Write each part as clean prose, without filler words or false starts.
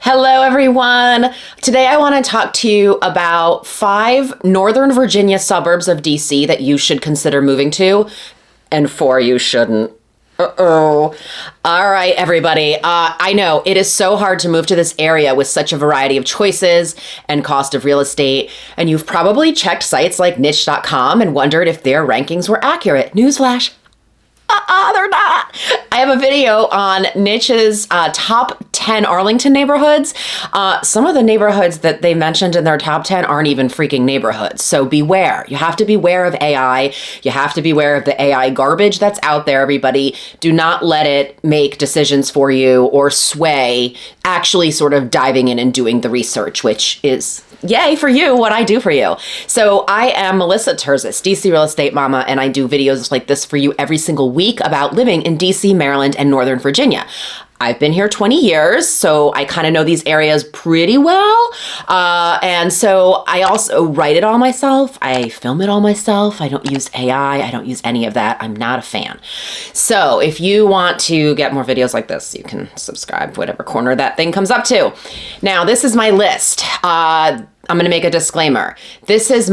Hello, everyone. Today I want to talk to you about 5 Northern Virginia suburbs of DC that you should consider moving to, and 4 you shouldn't. Uh-oh. All right, everybody. I know it is so hard to move to this area with such a variety of choices and cost of real estate, and you've probably checked sites like niche.com and wondered if their rankings were accurate. Newsflash. They're not. I have a video on Niche's top 10 Arlington neighborhoods. Some of the neighborhoods that they mentioned in their top 10 aren't even freaking neighborhoods. So beware. You have to beware of AI. You have to beware of the AI garbage that's out there, everybody. Do not let it make decisions for you or sway actually sort of diving in and doing the research, which is yay for you, what I do for you. So I am Melissa Terzis, DC Real Estate Mama, and I do videos like this for you every single week about living in DC, Maryland, and Northern Virginia. I've been here 20 years, so I kind of know these areas pretty well. And so I also write it all myself. I film it all myself. I don't use AI. I don't use any of that. I'm not a fan. So if you want to get more videos like this, you can subscribe whatever corner that thing comes up to. Now, this is my list. I'm going to make a disclaimer. This is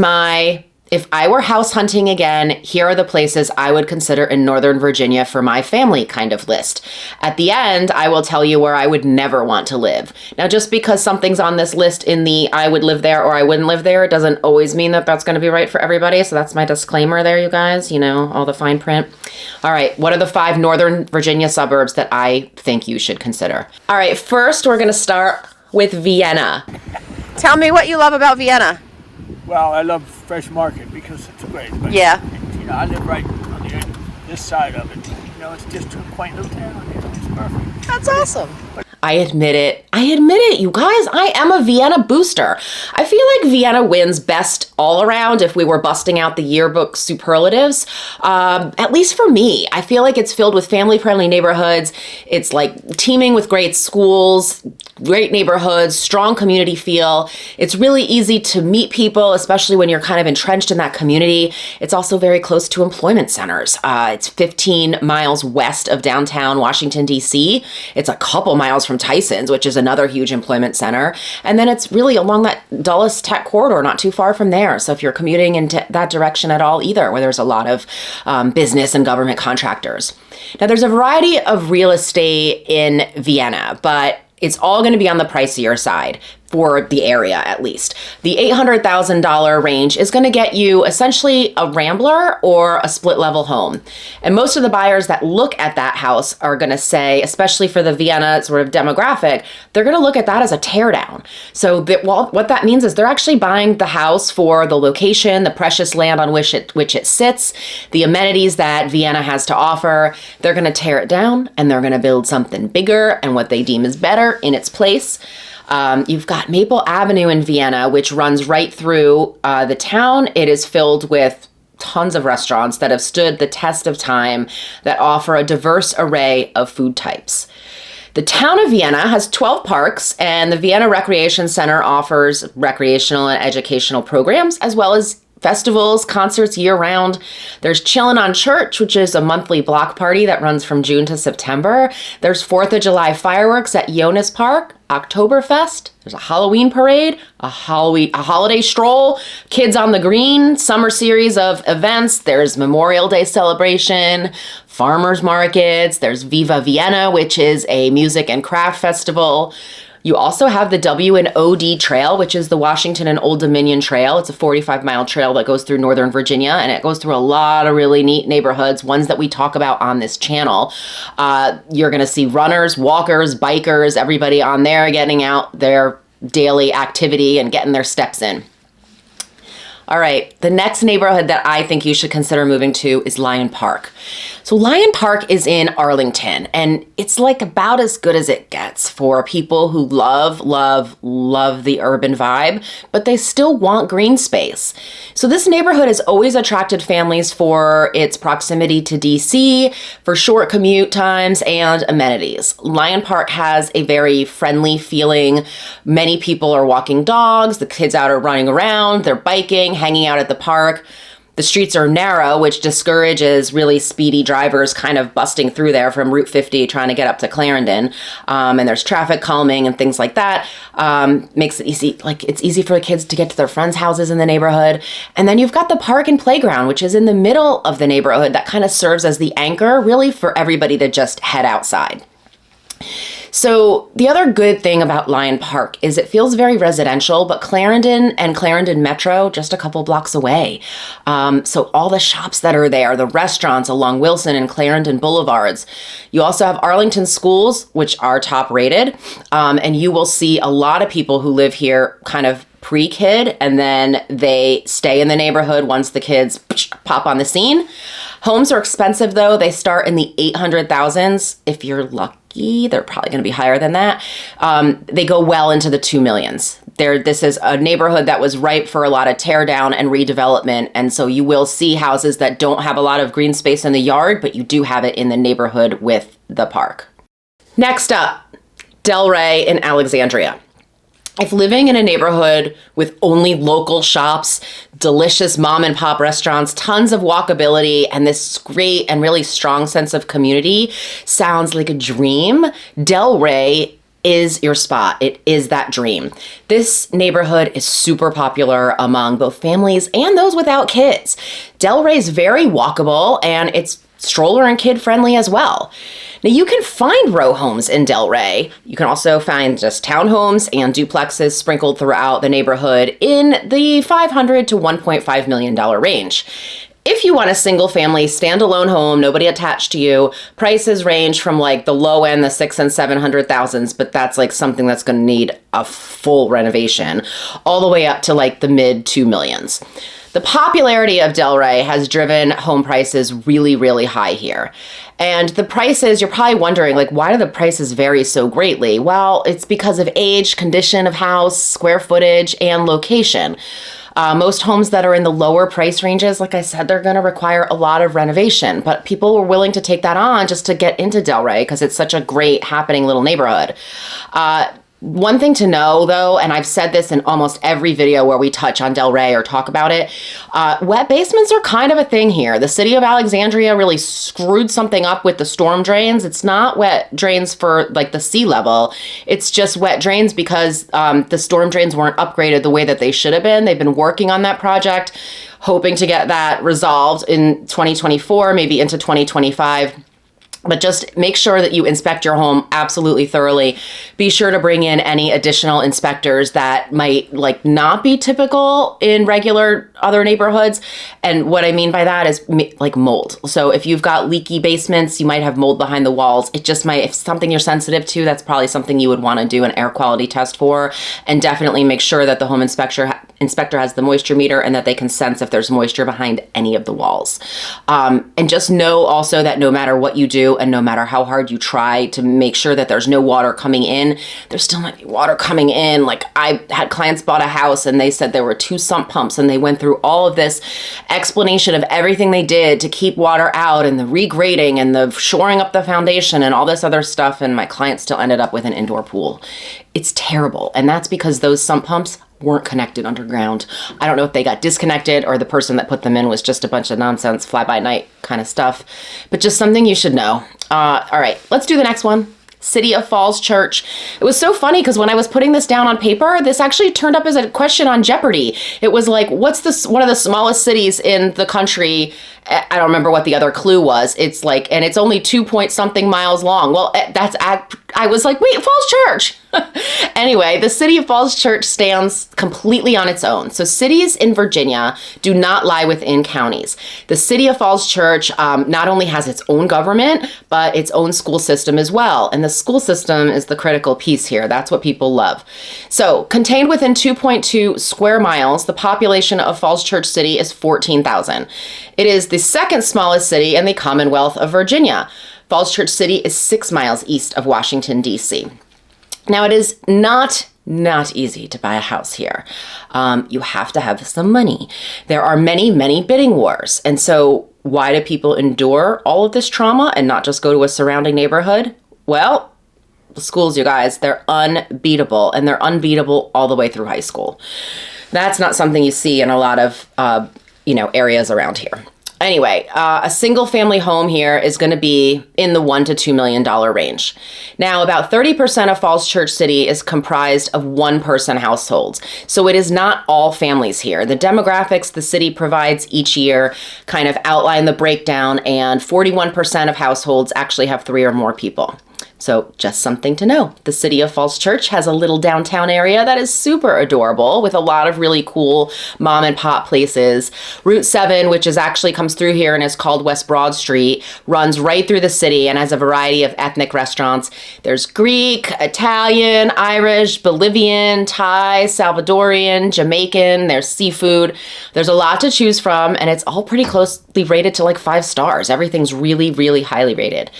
if I were house hunting again, here are the places I would consider in Northern Virginia for my family kind of list. At the end, I will tell you where I would never want to live. Now, just because something's on this list in the I would live there or I wouldn't live there doesn't always mean that that's going to be right for everybody. So that's my disclaimer there, you guys, all the fine print. All right, what are the 5 Northern Virginia suburbs that I think you should consider? All right, first we're going to start with Vienna. Tell me what you love about Vienna. Well, I love Fresh Market because it's great. But, yeah. I live right on this side of it. It's just a quaint little town. It's perfect. That's awesome. I admit it, you guys. I am a Vienna booster. I feel like Vienna wins best all around if we were busting out the yearbook superlatives. At least for me, I feel like it's filled with family-friendly neighborhoods. It's like teeming with great schools, great neighborhoods, strong community feel. It's really easy to meet people, especially when you're kind of entrenched in that community. It's also very close to employment centers. It's 15 miles west of downtown Washington, D.C. It's a couple miles from Tyson's, which is another huge employment center. And then it's really along that Dulles Tech corridor, not too far from there. So if you're commuting into that direction at all either, where there's a lot of business and government contractors. Now, there's a variety of real estate in Vienna, but it's all going to be on the pricier side for the area, at least. The $800,000 range is going to get you essentially a rambler or a split level home. And most of the buyers that look at that house are going to say, especially for the Vienna sort of demographic, they're going to look at that as a teardown. So what that means is they're actually buying the house for the location, the precious land on which it sits, the amenities that Vienna has to offer. They're going to tear it down and they're going to build something bigger and what they deem is better in its place. You've got Maple Avenue in Vienna, which runs right through the town. It is filled with tons of restaurants that have stood the test of time that offer a diverse array of food types. The town of Vienna has 12 parks, and the Vienna Recreation Center offers recreational and educational programs, as well as festivals, concerts year-round. There's Chillin' on Church, which is a monthly block party that runs from June to September. There's 4th of July fireworks at Jonas Park, Oktoberfest. There's a Halloween parade, a holiday stroll, Kids on the Green, summer series of events. There's Memorial Day celebration, farmers markets. There's Viva Vienna, which is a music and craft festival. You also have the W&OD Trail, which is the Washington and Old Dominion Trail. It's a 45-mile trail that goes through Northern Virginia, and it goes through a lot of really neat neighborhoods, ones that we talk about on this channel. You're going to see runners, walkers, bikers, everybody on there getting out their daily activity and getting their steps in. All right, the next neighborhood that I think you should consider moving to is Lyon Park. So Lyon Park is in Arlington, and it's like about as good as it gets for people who love the urban vibe, but they still want green space. So this neighborhood has always attracted families for its proximity to DC, for short commute times, and amenities. Lyon Park has a very friendly feeling. Many people are walking dogs, the kids out are running around, they're biking, hanging out at the park. The streets are narrow, which discourages really speedy drivers kind of busting through there from Route 50 trying to get up to Clarendon. And there's traffic calming and things like that. Makes it easy. Like, it's easy for the kids to get to their friends' houses in the neighborhood. And then you've got the park and playground, which is in the middle of the neighborhood that kind of serves as the anchor really for everybody to just head outside. So the other good thing about Lyon Park is it feels very residential, but Clarendon and Clarendon Metro just a couple blocks away. So all the shops that are there, the restaurants along Wilson and Clarendon Boulevards. You also have Arlington Schools, which are top rated. And you will see a lot of people who live here kind of pre-kid, and then they stay in the neighborhood once the kids pop on the scene. Homes are expensive though. They start in the 800,000s. If you're lucky, they're probably going to be higher than that. They go well into the 2 millions. This is a neighborhood that was ripe for a lot of tear down and redevelopment. And so you will see houses that don't have a lot of green space in the yard, but you do have it in the neighborhood with the park. Next up, Delray in Alexandria. If living in a neighborhood with only local shops, delicious mom and pop restaurants, tons of walkability, and this great and really strong sense of community sounds like a dream, Delray is your spot. It is that dream. This neighborhood is super popular among both families and those without kids. Delray is very walkable, and it's stroller and kid friendly as well. Now, you can find row homes in Delray. You can also find just townhomes and duplexes sprinkled throughout the neighborhood in the $500 to $1.5 million range. If you want a single family standalone home, nobody attached to you, prices range from like the low end, the 600,000 and 700,000s, but that's like something that's going to need a full renovation, all the way up to like the mid 2 millions. The popularity of Delray has driven home prices really, really high here. And the prices, you're probably wondering, like, why do the prices vary so greatly? Well, it's because of age, condition of house, square footage, and location. Most homes that are in the lower price ranges, like I said, they're going to require a lot of renovation, but people were willing to take that on just to get into Delray because it's such a great happening little neighborhood. One thing to know, though, and I've said this in almost every video where we touch on Delray or talk about it, wet basements are kind of a thing here. The city of Alexandria really screwed something up with the storm drains. It's not wet drains for like the sea level. It's just wet drains because the storm drains weren't upgraded the way that they should have been. They've been working on that project, hoping to get that resolved in 2024, maybe into 2025. But just make sure that you inspect your home absolutely thoroughly. Be sure to bring in any additional inspectors that might like not be typical in regular other neighborhoods. And what I mean by that is like mold. So if you've got leaky basements, you might have mold behind the walls. It just might, if something you're sensitive to, that's probably something you would want to do an air quality test for. And definitely make sure that the home inspector has the moisture meter and that they can sense if there's moisture behind any of the walls. And just know also that no matter what you do, and no matter how hard you try to make sure that there's no water coming in, there still might be water coming in. Like, I had clients bought a house and they said there were 2 sump pumps, and they went through all of this explanation of everything they did to keep water out and the regrading and the shoring up the foundation and all this other stuff. And my client still ended up with an indoor pool. It's terrible. And that's because those sump pumps weren't connected underground. I don't know if they got disconnected or the person that put them in was just a bunch of nonsense, fly-by-night kind of stuff, but just something you should know. All right, let's do the next one. City of Falls Church. It was so funny because when I was putting this down on paper, this actually turned up as a question on Jeopardy. It was like, what's one of the smallest cities in the country? I don't remember what the other clue was. It's like, and it's only 2 point something miles long. Well, I was like, wait, Falls Church. Anyway, the city of Falls Church stands completely on its own. So cities in Virginia do not lie within counties. The city of Falls Church not only has its own government, but its own school system as well. And the school system is the critical piece here. That's what people love. So contained within 2.2 square miles, the population of Falls Church City is 14,000. It is the second smallest city in the Commonwealth of Virginia. Falls Church City is 6 miles east of Washington, D.C. Now, it is not easy to buy a house here. You have to have some money. There are many bidding wars. And so why do people endure all of this trauma and not just go to a surrounding neighborhood? Well, the schools, you guys, they're unbeatable, and they're unbeatable all the way through high school. That's not something you see in a lot of areas around here. Anyway, a single family home here is going to be in the $1 to $2 million range. Now, about 30% of Falls Church City is comprised of one-person households. So it is not all families here. The demographics the city provides each year kind of outline the breakdown, and 41% of households actually have 3 or more people. So just something to know. The city of Falls Church has a little downtown area that is super adorable with a lot of really cool mom and pop places. Route 7, which actually comes through here and is called West Broad Street, runs right through the city and has a variety of ethnic restaurants. There's Greek, Italian, Irish, Bolivian, Thai, Salvadorian, Jamaican. There's seafood. There's a lot to choose from, and it's all pretty closely rated to like 5 stars. Everything's really, really highly rated.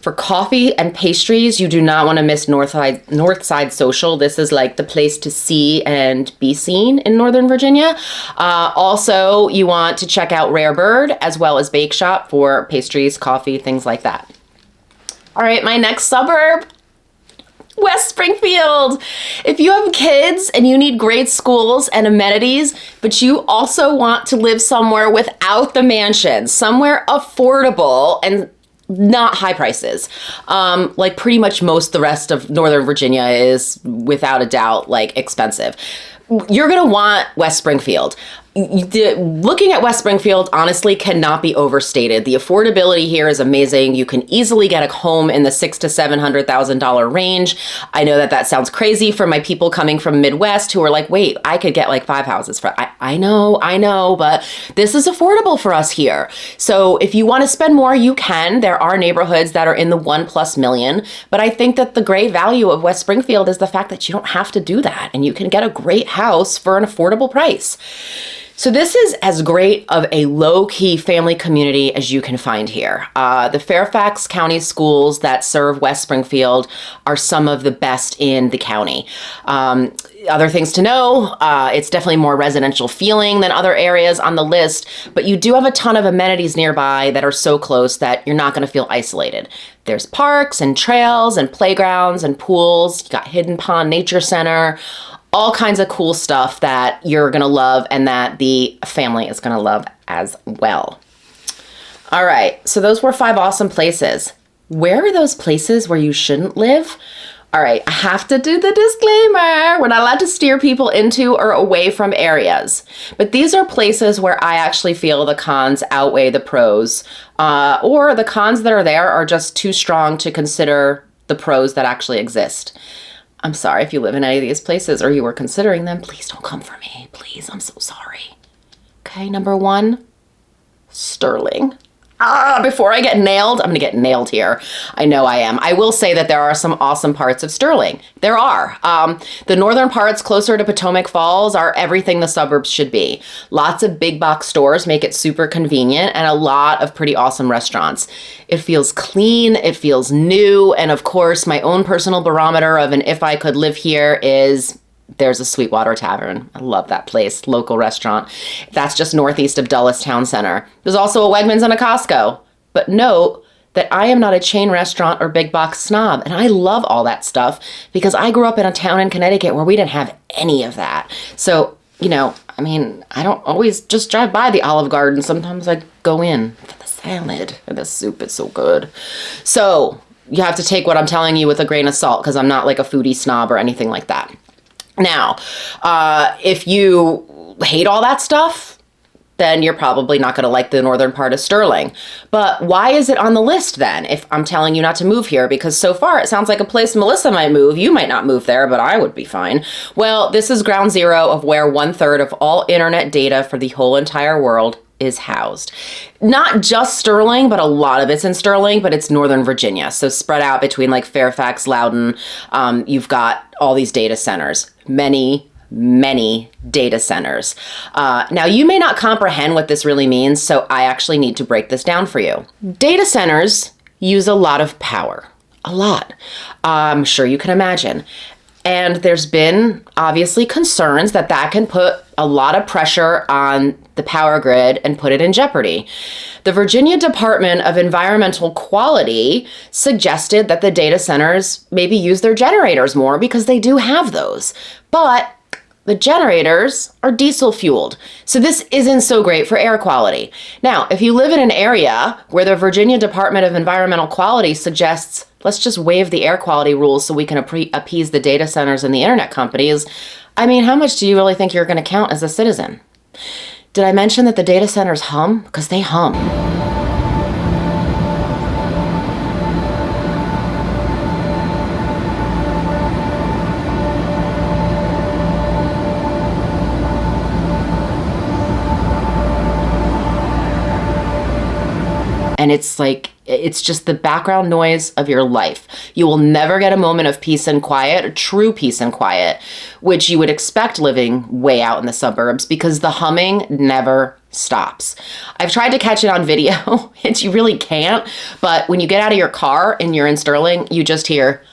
For coffee and pastries, you do not want to miss Northside Social. This is like the place to see and be seen in Northern Virginia. Also, you want to check out Rare Bird as well as Bake Shop for pastries, coffee, things like that. All right, my next suburb, West Springfield. If you have kids and you need great schools and amenities, but you also want to live somewhere without the mansion, somewhere affordable and not high prices. Like pretty much most the rest of Northern Virginia is without a doubt like expensive. You're going to want West Springfield. Looking at West Springfield honestly cannot be overstated. The affordability here is amazing. You can easily get a home in the $600,000 to $700,000 range. I know that sounds crazy for my people coming from Midwest who are like, wait, I could get like 5 houses for. I know, but this is affordable for us here. So if you want to spend more, you can. There are neighborhoods that are in the $1+ million, but I think that the great value of West Springfield is the fact that you don't have to do that, and you can get a great house for an affordable price. So this is as great of a low-key family community as you can find here. The Fairfax County schools that serve West Springfield are some of the best in the county. Other things to know, it's definitely more residential feeling than other areas on the list, but you do have a ton of amenities nearby that are so close that you're not going to feel isolated. There's parks and trails and playgrounds and pools. You got Hidden Pond Nature Center, all kinds of cool stuff that you're going to love and that the family is going to love as well. All right, so those were 5 awesome places. Where are those places where you shouldn't live? All right, I have to do the disclaimer. We're not allowed to steer people into or away from areas. But these are places where I actually feel the cons outweigh the pros, or the cons that are there are just too strong to consider the pros that actually exist. I'm sorry if you live in any of these places or you were considering them. Please don't come for me. Please, I'm so sorry. Okay, number 1, Sterling. Before I get nailed, I'm going to get nailed here. I know I am. I will say that there are some awesome parts of Sterling. There are. The northern parts closer to Potomac Falls are everything the suburbs should be. Lots of big box stores make it super convenient, and a lot of pretty awesome restaurants. It feels clean, it feels new, and of course, my own personal barometer of an if I could live here is there's a Sweetwater Tavern. I love that place, local restaurant. That's just northeast of Dulles Town Center. There's also a Wegmans and a Costco. But note that I am not a chain restaurant or big box snob, and I love all that stuff because I grew up in a town in Connecticut where we didn't have any of that. So, I don't always just drive by the Olive Garden. Sometimes I go in for the salad, and the soup is so good. So you have to take what I'm telling you with a grain of salt because I'm not like a foodie snob or anything like that. Now, if you hate all that stuff, then you're probably not going to like the northern part of Sterling. But why is it on the list then if I'm telling you not to move here? Because so far it sounds like a place Melissa might move. You might not move there, but I would be fine. Well, this is ground zero of where 1/3 of all internet data for the whole entire world is housed. Not just Sterling, but a lot of it's in Sterling, but it's Northern Virginia. So spread out between like Fairfax, Loudoun, you've got all these data centers, many data centers. Now, you may not comprehend what this really means, so I actually need to break this down for you. Data centers use a lot of power, a lot. I'm sure you can imagine. And there's been obviously concerns that can put a lot of pressure on the power grid and put it in jeopardy. The Virginia Department of Environmental Quality suggested that the data centers maybe use their generators more because they do have those. But the generators are diesel fueled, so this isn't so great for air quality. Now, if you live in an area where the Virginia Department of Environmental Quality suggests, let's just waive the air quality rules so we can appease the data centers and the internet companies, I mean, how much do you really think you're going to count as a citizen? Did I mention that the data centers hum? Because they hum. And it's just the background noise of your life. You will never get a moment of peace and quiet, or true peace and quiet, which you would expect living way out in the suburbs, because the humming never stops. I've tried to catch it on video, and you really can't, but when you get out of your car and you're in Sterling, you just hear,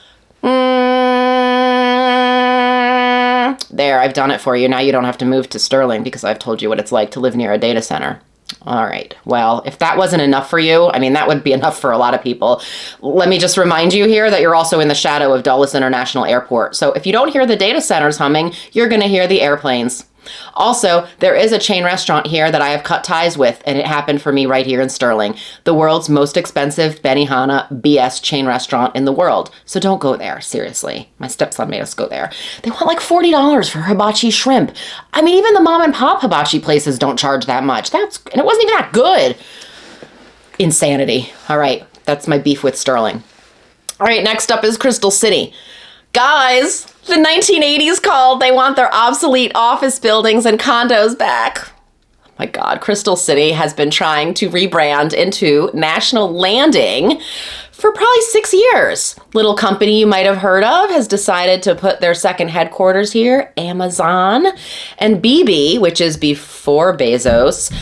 there, I've done it for you. Now you don't have to move to Sterling because I've told you what it's like to live near a data center. All right. Well, if that wasn't enough for you, I mean, that would be enough for a lot of people. Let me just remind you here that you're also in the shadow of Dulles International Airport. So if you don't hear the data centers humming, you're going to hear the airplanes. Also, there is a chain restaurant here that I have cut ties with, and it happened for me right here in Sterling. The world's most expensive Benihana BS chain restaurant in the world. So don't go there, seriously. My stepson made us go there. They want like $40 for hibachi shrimp. I mean, even the mom and pop hibachi places don't charge that much. And it wasn't even that good. Insanity. All right, that's my beef with Sterling. All right, next up is Crystal City. Guys, the 1980s called. They want their obsolete office buildings and condos back. Oh my God, Crystal City has been trying to rebrand into National Landing for probably 6 years. Little company you might have heard of has decided to put their second headquarters here, Amazon. And BB, which is before Bezos,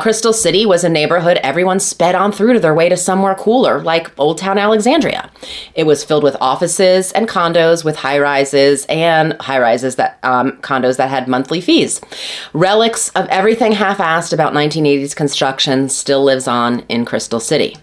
Crystal City was a neighborhood everyone sped on through to their way to somewhere cooler, like Old Town Alexandria. It was filled with offices and condos with high-rises and high-rises that condos that had monthly fees. Relics of everything half-assed about 1980s construction still lives on in Crystal City.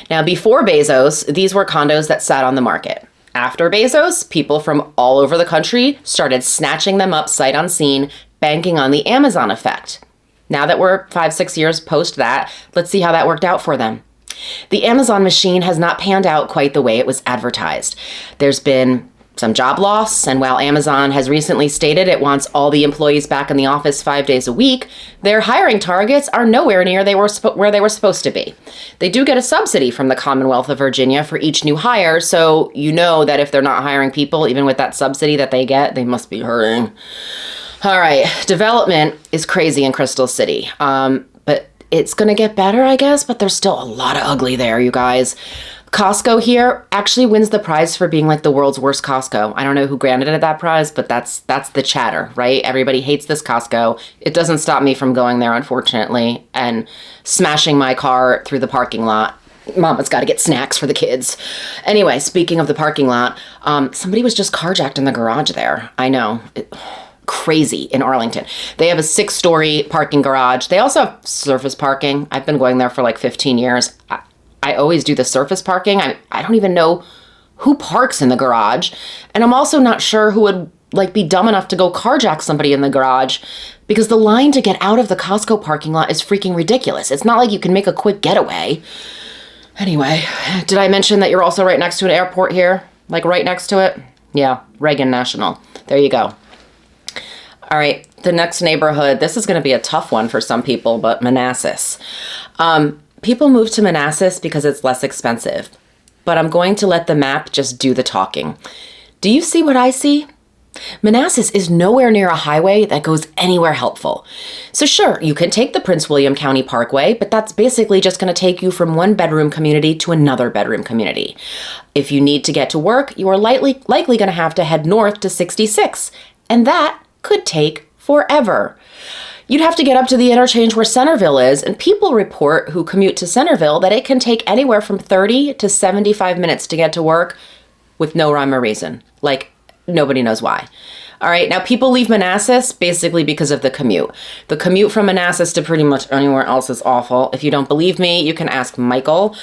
Now, before Bezos, these were condos that sat on the market. After Bezos, people from all over the country started snatching them up sight unseen, banking on the Amazon effect. Now that we're 5-6 years post that, let's see how that worked out for them. The Amazon machine has not panned out quite the way it was advertised. There's been some job loss, and while Amazon has recently stated it wants all the employees back in the office 5 days a week, their hiring targets are nowhere near where they were supposed to be. They do get a subsidy from the Commonwealth of Virginia for each new hire, so you know that if they're not hiring people, even with that subsidy that they get, they must be hurting. All right, development is crazy in Crystal City, but it's going to get better, I guess, but there's still a lot of ugly there, you guys. Costco here actually wins the prize for being like the world's worst Costco. I don't know who granted it that prize, but that's the chatter, right? Everybody hates this Costco. It doesn't stop me from going there, unfortunately, and smashing my car through the parking lot. Mama's got to get snacks for the kids. Anyway, speaking of the parking lot, somebody was just carjacked in the garage there. I know. Crazy in Arlington. They have a 6-story parking garage. They also have surface parking. I've been going there for like 15 years. I always do the surface parking. I don't even know who parks in the garage. And I'm also not sure who would be dumb enough to go carjack somebody in the garage, because the line to get out of the Costco parking lot is freaking ridiculous. It's not like you can make a quick getaway. Anyway, did I mention that you're also right next to an airport here? Like right next to it? Yeah, Reagan National. There you go. All right, the next neighborhood. This is going to be a tough one for some people, but Manassas. People move to Manassas because it's less expensive, but I'm going to let the map just do the talking. Do you see what I see? Manassas is nowhere near a highway that goes anywhere helpful. So sure, you can take the Prince William County Parkway, but that's basically just going to take you from one bedroom community to another bedroom community. If you need to get to work, you are likely going to have to head north to 66, and that could take forever. You'd have to get up to the interchange where Centerville is, and people report who commute to Centerville that it can take anywhere from 30 to 75 minutes to get to work with no rhyme or reason. Like, nobody knows why. All right, now people leave Manassas basically because of the commute. The commute from Manassas to pretty much anywhere else is awful. If you don't believe me, you can ask Michael.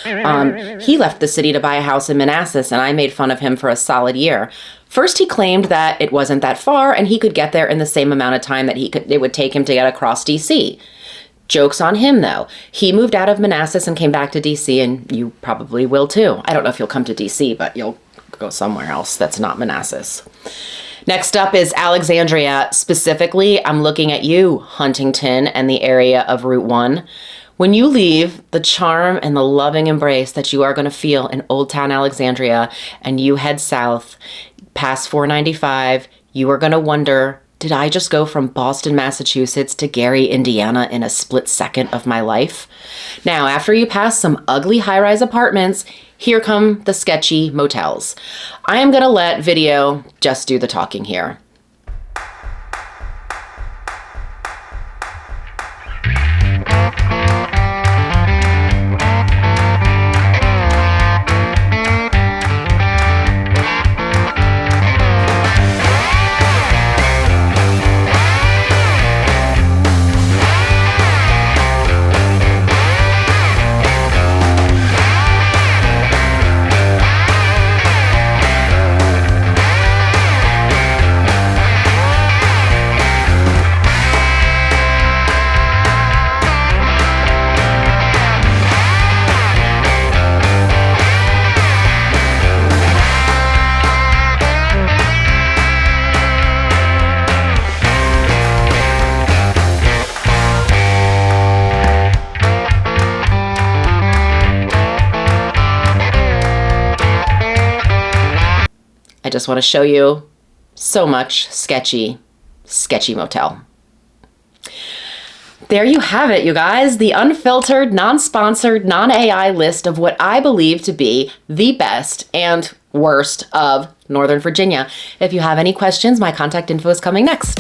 He left the city to buy a house in Manassas, and I made fun of him for a solid year. First, he claimed that it wasn't that far and he could get there in the same amount of time that it would take him to get across DC. Joke's on him, though. He moved out of Manassas and came back to DC, and you probably will too. I don't know if you'll come to DC, but you'll go somewhere else that's not Manassas. Next up is Alexandria. Specifically, I'm looking at you, Huntington, and the area of Route 1. When you leave, the charm and the loving embrace that you are going to feel in Old Town Alexandria and you head south past 495, you are going to wonder, did I just go from Boston, Massachusetts to Gary, Indiana in a split second of my life? Now, after you pass some ugly high-rise apartments, here come the sketchy motels. I am going to let video just do the talking here. I just want to show you so much sketchy motel. There you have it, you guys. The unfiltered, non-sponsored, non-AI list of what I believe to be the best and worst of Northern Virginia. If you have any questions, my contact info is coming next.